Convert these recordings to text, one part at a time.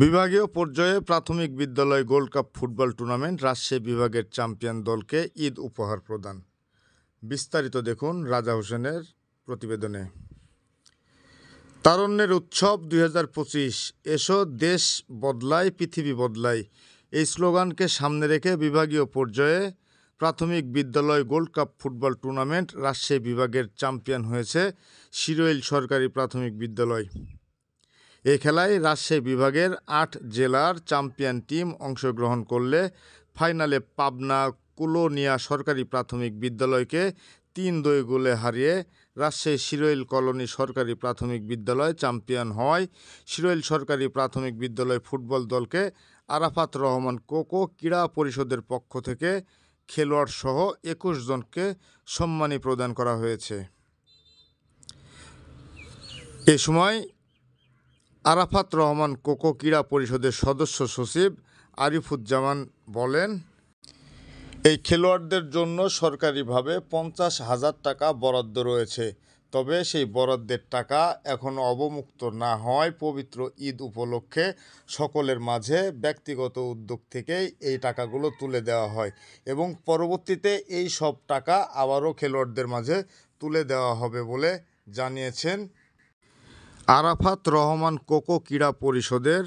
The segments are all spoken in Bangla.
বিভাগীয় পর্যায়ে প্রাথমিক বিদ্যালয় gold cup football tournament Rajshahi বিভাগের চ্যাম্পিয়ন দলকে ঈদ উপহার প্রদান। বিস্তারিত দেখুন রাজা হোসেনের প্রতিবেদনে। তারুণ্যের উৎসব 2025, এসো দেশ বদলায় পৃথিবী বদলায়, এই স্লোগানকে সামনে রেখে বিভাগীয় পর্যায়ে প্রাথমিক বিদ্যালয় gold cup football tournament Rajshahi বিভাগের চ্যাম্পিয়ন হয়েছে শিরোইল সরকারি প্রাথমিক বিদ্যালয়। এই খেলায় রাজশাহী বিভাগের 8 জেলার চ্যাম্পিয়ন টিম অংশগ্রহণ করলে ফাইনালে পাবনা কুলোনিয়া সরকারি প্রাথমিক বিদ্যালয়কে 3-2 গোলে হারিয়ে রাজশাহী শিরোইল কলোনি সরকারি প্রাথমিক বিদ্যালয় চ্যাম্পিয়ন হওয়ায় শিরোইল সরকারি প্রাথমিক বিদ্যালয় ফুটবল দলকে আরাফাত রহমান কোকো ক্রীড়া পরিষদের পক্ষ থেকে খেলোয়াড়সহ 21 জনকে সম্মানী প্রদান করা হয়েছে। এ সময় আরাফাত রহমান কোকো ক্রীড়া পরিষদের সদস্য সচিব আরিফুজ্জামান বলেন, এই খেলোয়াড়দের জন্য সরকারিভাবে 50,000 টাকা বরাদ্দ রয়েছে, তবে সেই বরাদ্দের টাকা এখনও অবমুক্ত না হওয়ায় পবিত্র ঈদ উপলক্ষে সকলের মাঝে ব্যক্তিগত উদ্যোগ থেকেই এই টাকাগুলো তুলে দেওয়া হয় এবং পরবর্তীতে এই সব টাকা আবারও খেলোয়াড়দের মাঝে তুলে দেওয়া হবে বলে জানিয়েছেন আরাফাত রহমান কোকো ক্রীড়া পরিষদের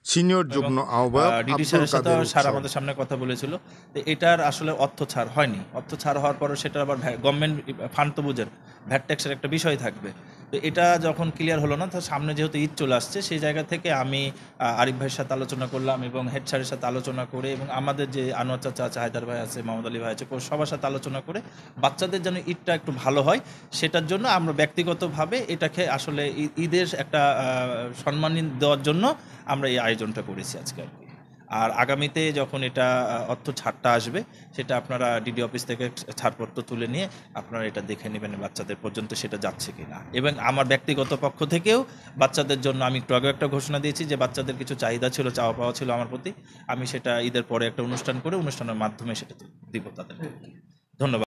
সিনিয়র যুগ্ম আহ্বায়ক ডিডি স্যারের সাথে স্যার আমাদের সামনে কথা বলেছিল। তো এটার আসলে অর্থ ছাড় হয়নি। অর্থ ছাড় হওয়ার পরও সেটা আবার গভর্নমেন্ট ফান্ড তো বুঝেন, ভ্যাট ট্যাক্সের একটা বিষয় থাকবে। তো এটা যখন ক্লিয়ার হলো না, তো সামনে যেহেতু ঈদ চলে আসছে, সেই জায়গা থেকে আমি আরিফ ভাইয়ের সাথে আলোচনা করলাম এবং হেড স্যারের সাথে আলোচনা করে এবং আমাদের যে আনোয়ার চাচা আছে, হায়দার ভাই আছে, মোহাম্মদ আলী ভাই আছে, সবার সাথে আলোচনা করে বাচ্চাদের যেন ঈদটা একটু ভালো হয়, সেটার জন্য আমরা ব্যক্তিগতভাবে এটাকে আসলে ঈদের একটা সম্মান দেওয়ার জন্য আমরা এই আয়োজনটা করেছি আজকে আর কি। আর আগামীতে যখন এটা অর্থ ছাড়টা আসবে, সেটা আপনারা ডিডি অফিস থেকে ছাড়পত্র তুলে নিয়ে আপনারা এটা দেখে নেবেন বাচ্চাদের পর্যন্ত সেটা যাচ্ছে কিনা। এবং আমার ব্যক্তিগত পক্ষ থেকেও বাচ্চাদের জন্য আমি একটু আগে একটা ঘোষণা দিয়েছি যে বাচ্চাদের কিছু চাহিদা ছিল, চাওয়া পাওয়া ছিল আমার প্রতি, আমি সেটা ঈদের পরে একটা অনুষ্ঠান করে অনুষ্ঠানের মাধ্যমে সেটা দিব তাদের। ধন্যবাদ।